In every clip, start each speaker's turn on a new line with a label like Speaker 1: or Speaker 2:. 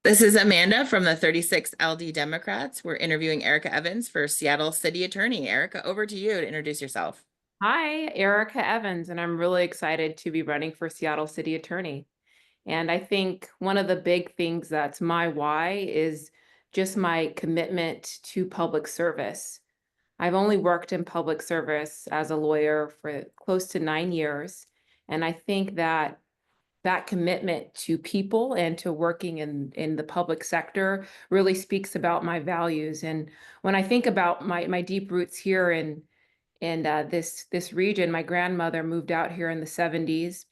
Speaker 1: This is Amanda from the 36 LD Democrats. We're interviewing Erika Evans for Seattle City Attorney. Erika, over to you to introduce yourself.
Speaker 2: Hi, Erika Evans, and I'm really excited to be running for Seattle City Attorney. And I think one of the big things that's my why is just my commitment to public service. I've only worked in public service as a lawyer for close to 9 years. And I think that that commitment to people and to working in the public sector really speaks about my values. And when I think about my deep roots here in this region, my grandmother moved out here in the 70s,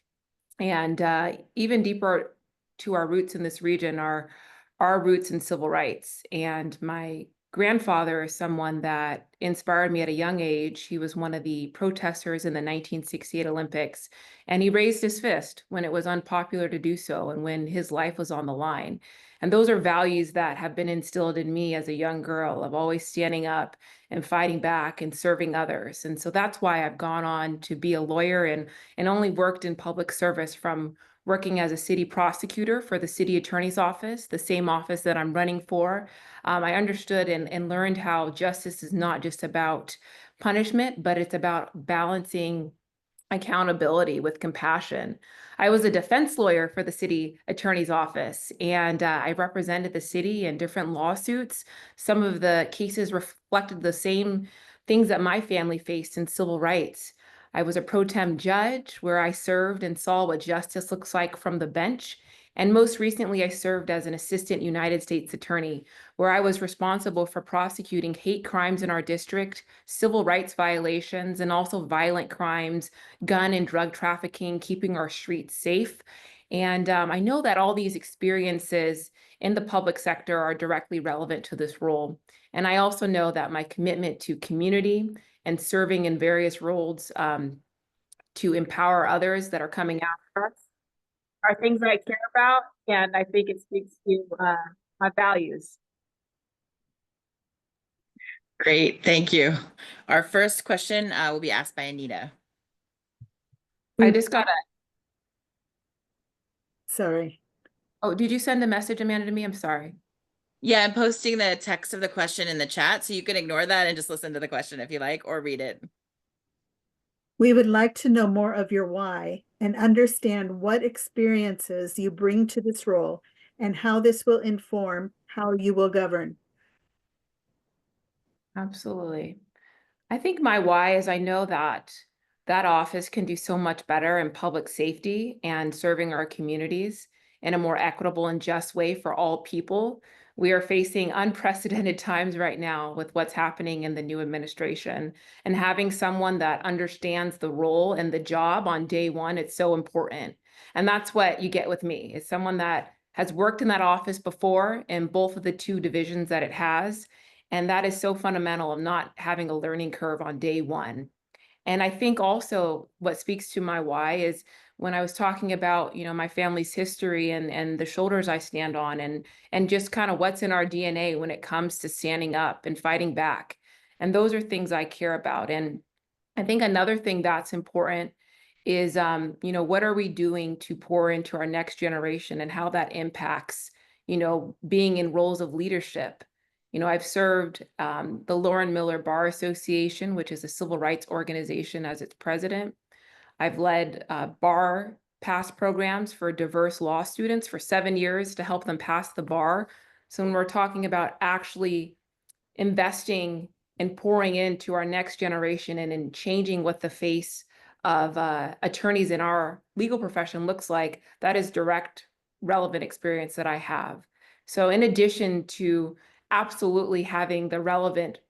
Speaker 2: and even deeper to our roots in this region are our roots in civil rights. And my grandfather is someone that inspired me at a young age. He was one of the protesters in the 1968 Olympics, and he raised his fist when it was unpopular to do so and when his life was on the line. And those are values that have been instilled in me as a young girl of always standing up and fighting back and serving others. And so that's why I've gone on to be a lawyer and only worked in public service from working as a city prosecutor for the city attorney's office, the same office that I'm running for. I understood and learned how justice is not just about punishment, but it's about balancing accountability with compassion. I was a defense lawyer for the city attorney's office, and I represented the city in different lawsuits. Some of the cases reflected the same things that my family faced in civil rights. I was a pro tem judge where I served and saw what justice looks like from the bench. And most recently, I served as an assistant United States attorney, where I was responsible for prosecuting hate crimes in our district, civil rights violations, and also violent crimes, gun and drug trafficking, keeping our streets safe. And I know that all these experiences in the public sector are directly relevant to this role. And I also know that my commitment to community and serving in various roles to empower others that are coming after us are things that I care about. And I think it speaks to my values.
Speaker 1: Great, thank you. Our first question will be asked by Anita.
Speaker 2: I just got a,
Speaker 3: Sorry.
Speaker 2: oh, did you send a message, Amanda, to me? I'm sorry.
Speaker 1: Yeah, I'm posting the text of the question in the chat, so you can ignore that and just listen to the question if you like, or read it.
Speaker 3: We would like to know more of your why and understand what experiences you bring to this role and how this will inform how you will govern.
Speaker 2: Absolutely. I think my why is I know that that office can do so much better in public safety and serving our communities in a more equitable and just way for all people. We are facing unprecedented times right now with what's happening in the new administration, and having someone that understands the role and the job on day one, it's so important. And that's what you get with me. It's someone that has worked in that office before in both of the two divisions that it has. And that is so fundamental of not having a learning curve on day one. And I think also what speaks to my why is when I was talking about, my family's history and the shoulders I stand on and just kind of what's in our DNA when it comes to standing up and fighting back. And those are things I care about. And I think another thing that's important is, what are we doing to pour into our next generation and how that impacts, being in roles of leadership. I've served the Lauren Miller Bar Association, which is a civil rights organization, as its president. I've led bar pass programs for diverse law students for 7 years to help them pass the bar. So when we're talking about actually investing and pouring into our next generation and in changing what the face of attorneys in our legal profession looks like, that is direct, relevant experience that I have. So in addition to absolutely having the relevant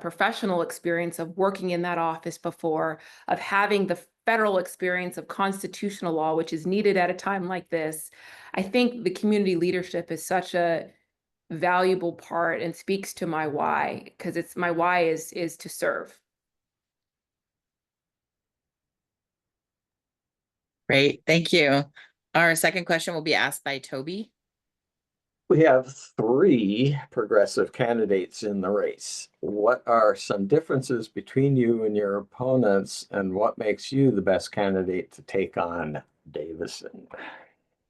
Speaker 2: professional experience of working in that office before, of having the federal experience of constitutional law, which is needed at a time like this, I think the community leadership is such a valuable part and speaks to my why, because it's my why is to serve.
Speaker 1: Great, thank you. Our second question will be asked by Toby.
Speaker 4: We have 3 progressive candidates in the race. What are some differences between you and your opponents, and what makes you the best candidate to take on Davison?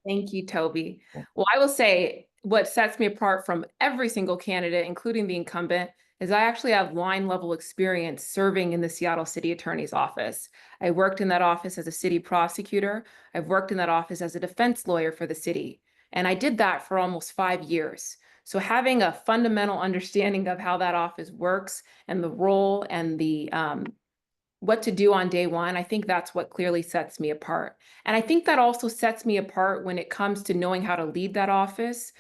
Speaker 2: Thank you, Toby. Well, I will say what sets me apart from every single candidate, including the incumbent, is I actually have line level experience serving in the Seattle City Attorney's office. I worked in that office as a city prosecutor. I've worked in that office as a defense lawyer for the city. And I did that for almost 5 years. So having a fundamental understanding of how that office works and the role and the what to do on day one, I think that's what clearly sets me apart. And I think that also sets me apart when it comes to knowing how to lead that office.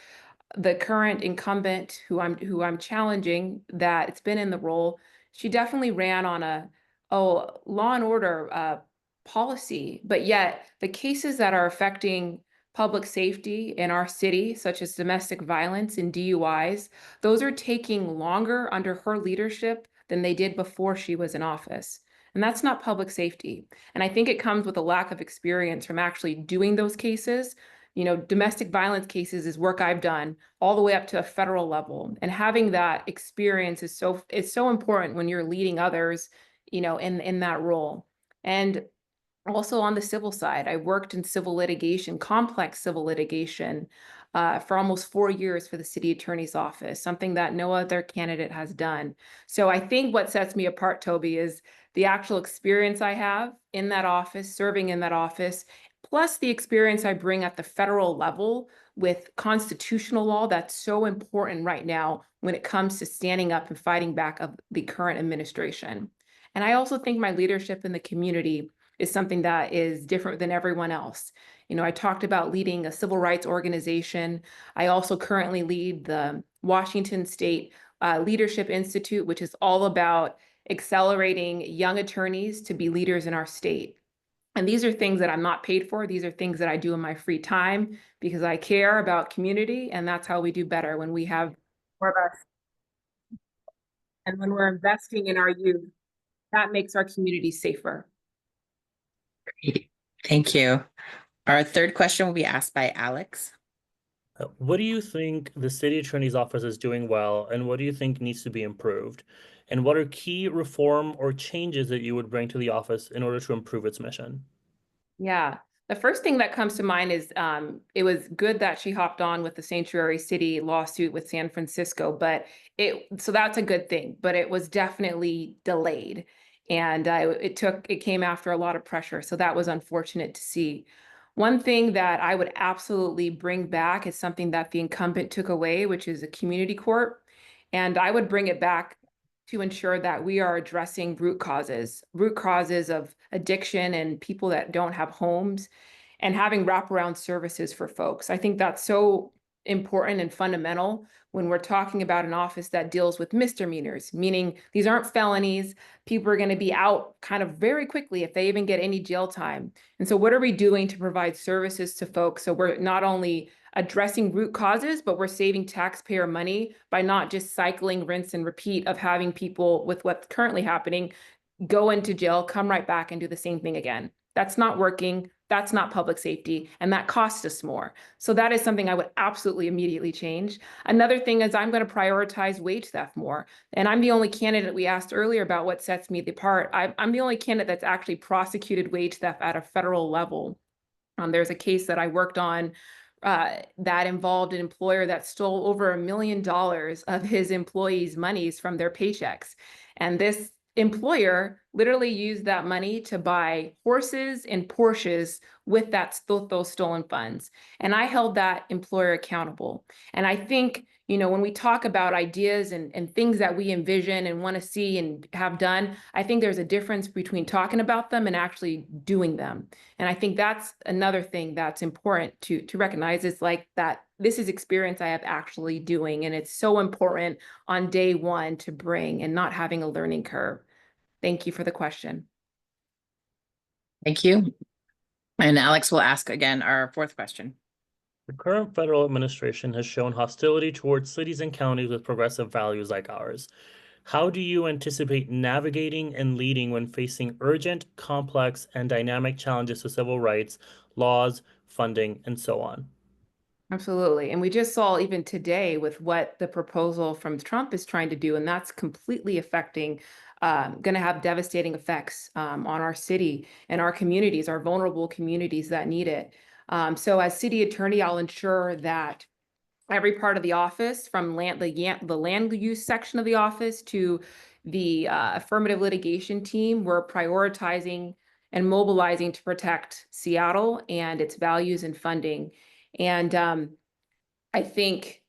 Speaker 2: The current incumbent who I'm challenging, that it's been in the role, she definitely ran on a law and order policy, but yet the cases that are affecting public safety in our city, such as domestic violence and DUIs, those are taking longer under her leadership than they did before she was in office. And that's not public safety. And I think it comes with a lack of experience from actually doing those cases. You know, domestic violence cases is work I've done all the way up to a federal level. And having that experience is so important when you're leading others, you know, in that role. And also on the civil side, I worked in civil litigation, complex civil litigation, for almost 4 years for the city attorney's office, something that no other candidate has done. So I think what sets me apart, Toby, is the actual experience I have in that office, serving in that office, plus the experience I bring at the federal level with constitutional law that's so important right now when it comes to standing up and fighting back of the current administration. And I also think my leadership in the community is something that is different than everyone else. You know, I talked about leading a civil rights organization. I also currently lead the Washington State Leadership Institute, which is all about accelerating young attorneys to be leaders in our state. And these are things that I'm not paid for. These are things that I do in my free time because I care about community, and that's how we do better when we have more of us. And when we're investing in our youth, that makes our community safer.
Speaker 1: Thank you. Our third question will be asked by Alex.
Speaker 5: What do you think the city attorney's office is doing well, and what do you think needs to be improved? And what are key reform or changes that you would bring to the office in order to improve its mission?
Speaker 2: Yeah, the first thing that comes to mind is it was good that she hopped on with the Sanctuary City lawsuit with San Francisco, but so that's a good thing, but it was definitely delayed. And it came after a lot of pressure. So that was unfortunate to see. One thing that I would absolutely bring back is something that the incumbent took away, which is a community court. And I would bring it back to ensure that we are addressing root causes of addiction and people that don't have homes, and having wraparound services for folks. I think that's so important and fundamental when we're talking about an office that deals with misdemeanors, meaning these aren't felonies. People are going to be out kind of very quickly if they even get any jail time. And so what are we doing to provide services to folks so we're not only addressing root causes, but we're saving taxpayer money by not just cycling, rinse and repeat of having people with what's currently happening go into jail, come right back and do the same thing again. That's not working. That's not public safety. And that costs us more. So that is something I would absolutely immediately change. Another thing is I'm going to prioritize wage theft more. And I'm the only candidate we asked earlier about what sets me apart. I'm the only candidate that's actually prosecuted wage theft at a federal level. There's a case that I worked on that involved an employer that stole over $1 million of his employees' monies from their paychecks. And this employer literally used that money to buy horses and Porsches with those stolen funds. And I held that employer accountable. And I think, you know, when we talk about ideas and things that we envision and want to see and have done, I think there's a difference between talking about them and actually doing them. And I think that's another thing that's important to recognize, is like that this is experience I have actually doing. And it's so important on day one to bring and not having a learning curve. Thank you for the question.
Speaker 1: Thank you. And Alex will ask again our fourth question.
Speaker 5: The current federal administration has shown hostility towards cities and counties with progressive values like ours. How do you anticipate navigating and leading when facing urgent, complex, and dynamic challenges to civil rights, laws, funding, and so on?
Speaker 2: Absolutely. And we just saw even today with what the proposal from Trump is trying to do, and that's completely affecting, going to have devastating effects on our city and our communities, our vulnerable communities that need it. So as city attorney, I'll ensure that every part of the office, from the land use section of the office to the affirmative litigation team, we're prioritizing and mobilizing to protect Seattle and its values and funding. And I think,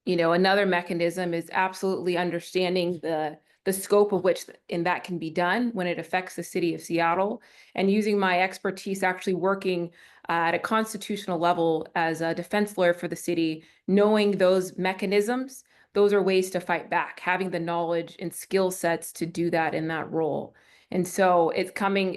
Speaker 2: another mechanism is absolutely understanding the scope of which that can be done when it affects the city of Seattle, and using my expertise actually working at a constitutional level as a defense lawyer for the city, knowing those mechanisms, those are ways to fight back, having the knowledge and skill sets to do that in that role. And so it's coming,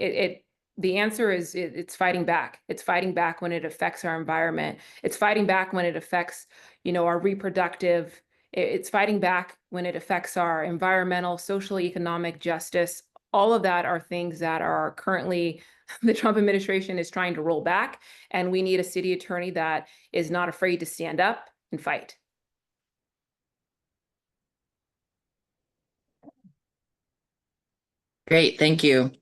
Speaker 2: the answer is it's fighting back. It's fighting back when it affects our environment. It's fighting back when it affects, our reproductive. It's fighting back when it affects our environmental, social, economic justice. All of that are things that are currently the Trump administration is trying to roll back, and we need a city attorney that is not afraid to stand up and fight.
Speaker 1: Great, thank you.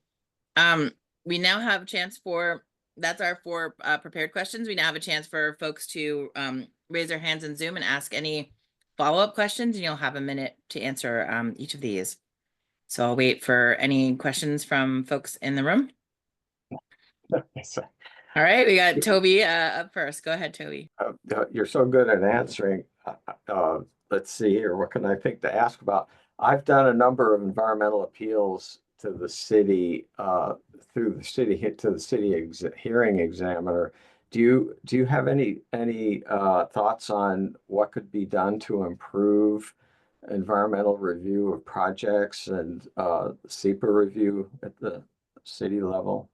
Speaker 1: We now have a chance for, that's our 4 prepared questions. We now have a chance for folks to raise their hands in Zoom and ask any follow-up questions, and you'll have a minute to answer each of these. So I'll wait for any questions from folks in the room. All right, we got Toby up first. Go ahead, Toby.
Speaker 4: You're so good at answering. Let's see here. What can I think to ask about? I've done a number of environmental appeals to the city through the city to the city hearing examiner. Do you have any thoughts on what could be done to improve environmental review of projects and SEPA review at the city level?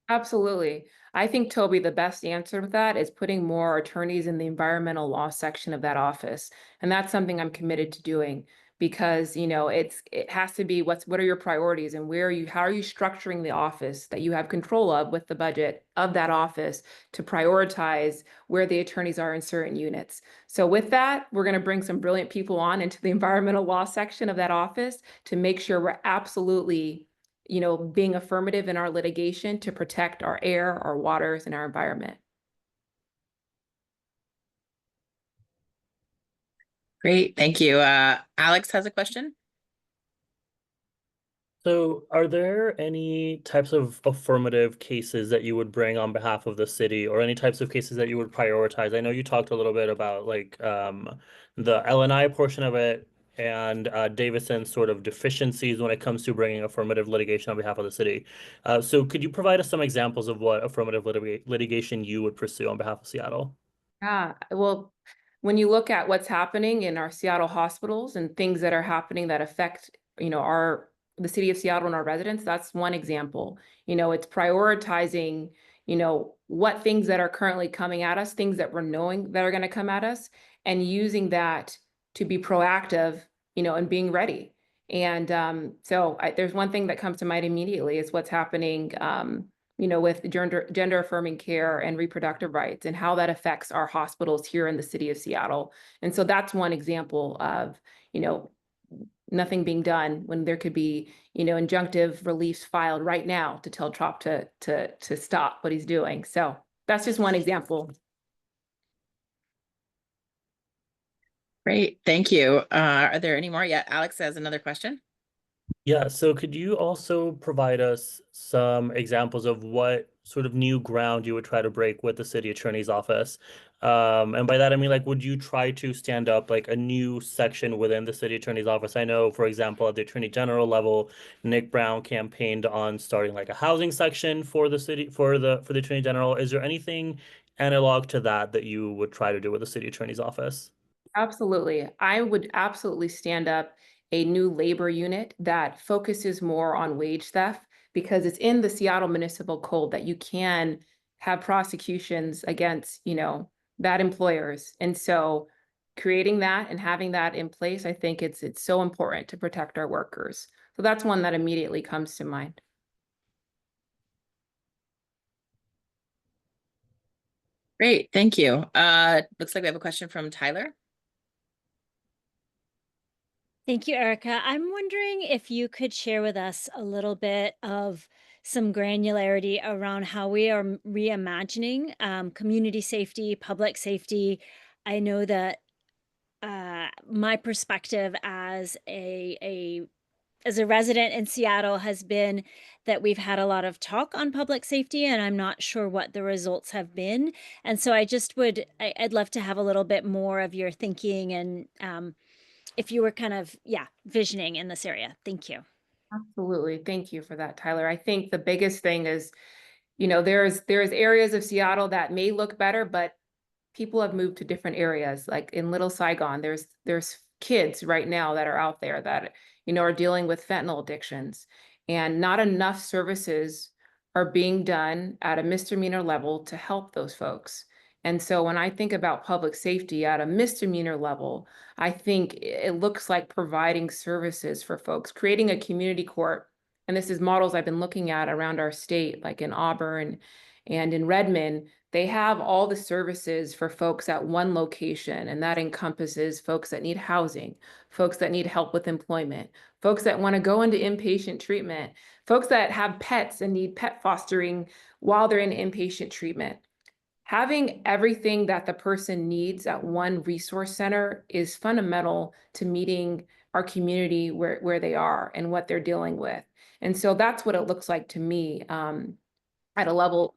Speaker 2: Absolutely. I think, Toby, the best answer to that is putting more attorneys in the environmental law section of that office. And that's something I'm committed to doing, because, it has to be what are your priorities, and how are you structuring the office that you have control of with the budget of that office to prioritize where the attorneys are in certain units. So with that, we're going to bring some brilliant people on into the environmental law section of that office to make sure we're absolutely being affirmative in our litigation to protect our air, our waters, and our environment.
Speaker 1: Great, thank you. Alex has a question.
Speaker 5: So are there any types of affirmative cases that you would bring on behalf of the city, or any types of cases that you would prioritize? I know you talked a little bit about like the L&I portion of it, and Davison's sort of deficiencies when it comes to bringing affirmative litigation on behalf of the city. So could you provide us some examples of what affirmative litigation you would pursue on behalf of Seattle?
Speaker 2: Yeah, well, when you look at what's happening in our Seattle hospitals and things that are happening that affect, the city of Seattle and our residents, that's one example. It's prioritizing, what things that are currently coming at us, things that we're knowing that are going to come at us, and using that to be proactive, and being ready. And there's one thing that comes to mind immediately is what's happening, with gender affirming care and reproductive rights, and how that affects our hospitals here in the city of Seattle. And so that's one example of, nothing being done when there could be, injunctive reliefs filed right now to tell Trump to stop what he's doing. So that's just one example.
Speaker 1: Great, thank you. Are there any more? Yeah, Alex has another question.
Speaker 5: Yeah, so could you also provide us some examples of what sort of new ground you would try to break with the city attorney's office? And by that, I mean, like, would you try to stand up like a new section within the city attorney's office? I know, for example, at the attorney general level, Nick Brown campaigned on starting like a housing section for the city, for the attorney general. Is there anything analog to that you would try to do with the city attorney's office?
Speaker 2: Absolutely. I would absolutely stand up a new labor unit that focuses more on wage theft, because it's in the Seattle Municipal Code that you can have prosecutions against, bad employers. And so creating that and having that in place, I think it's so important to protect our workers. So that's one that immediately comes to mind.
Speaker 1: Great, thank you. Looks like we have a question from Tyler.
Speaker 6: Thank you, Erica. I'm wondering if you could share with us a little bit of some granularity around how we are reimagining community safety, public safety. I know that my perspective as a resident in Seattle has been that we've had a lot of talk on public safety, and I'm not sure what the results have been. And so I'd love to have a little bit more of your thinking and if you were kind of, visioning in this area. Thank you.
Speaker 2: Absolutely. Thank you for that, Tyler. I think the biggest thing is, there's areas of Seattle that may look better, but people have moved to different areas. Like in Little Saigon, there's kids right now that are out there that, are dealing with fentanyl addictions, and not enough services are being done at a misdemeanor level to help those folks. And so when I think about public safety at a misdemeanor level, I think it looks like providing services for folks, creating a community court. And this is models I've been looking at around our state, like in Auburn and in Redmond. They have all the services for folks at one location, and that encompasses folks that need housing, folks that need help with employment, folks that want to go into inpatient treatment, folks that have pets and need pet fostering while they're in inpatient treatment. Having everything that the person needs at one resource center is fundamental to meeting our community where they are and what they're dealing with. And so that's what it looks like to me at a level.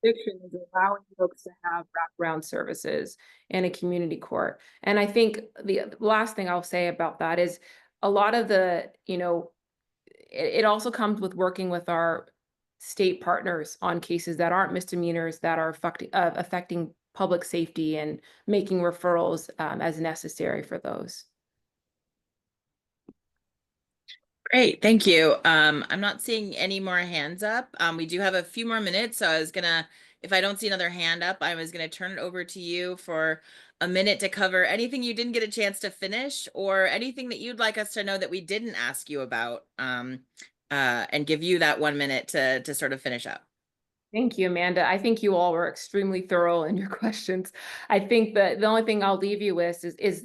Speaker 2: Addiction is allowing folks to have wraparound services in a community court. And I think the last thing I'll say about that is a lot of the, it also comes with working with our state partners on cases that aren't misdemeanors that are affecting public safety, and making referrals as necessary for those.
Speaker 1: Great, thank you. I'm not seeing any more hands up. We do have a few more minutes, so if I don't see another hand up, I was gonna turn it over to you for a minute to cover anything you didn't get a chance to finish, or anything that you'd like us to know that we didn't ask you about, and give you that 1 minute to sort of finish up.
Speaker 2: Thank you, Amanda. I think you all were extremely thorough in your questions. I think that the only thing I'll leave you with is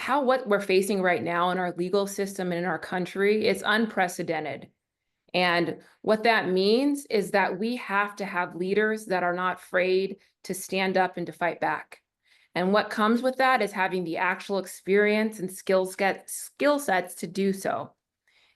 Speaker 2: what we're facing right now in our legal system and in our country is unprecedented. And what that means is that we have to have leaders that are not afraid to stand up and to fight back. And what comes with that is having the actual experience and skill sets to do so.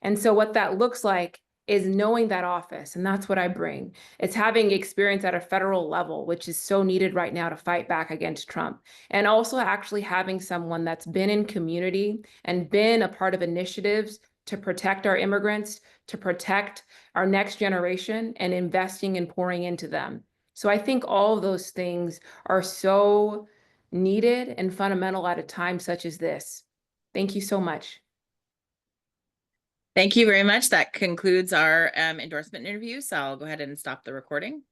Speaker 2: And so what that looks like is knowing that office, and that's what I bring. It's having experience at a federal level, which is so needed right now to fight back against Trump, and also actually having someone that's been in community and been a part of initiatives to protect our immigrants, to protect our next generation, and investing and pouring into them. So I think all of those things are so needed and fundamental at a time such as this. Thank you so much.
Speaker 1: Thank you very much. That concludes our endorsement interview. So I'll go ahead and stop the recording.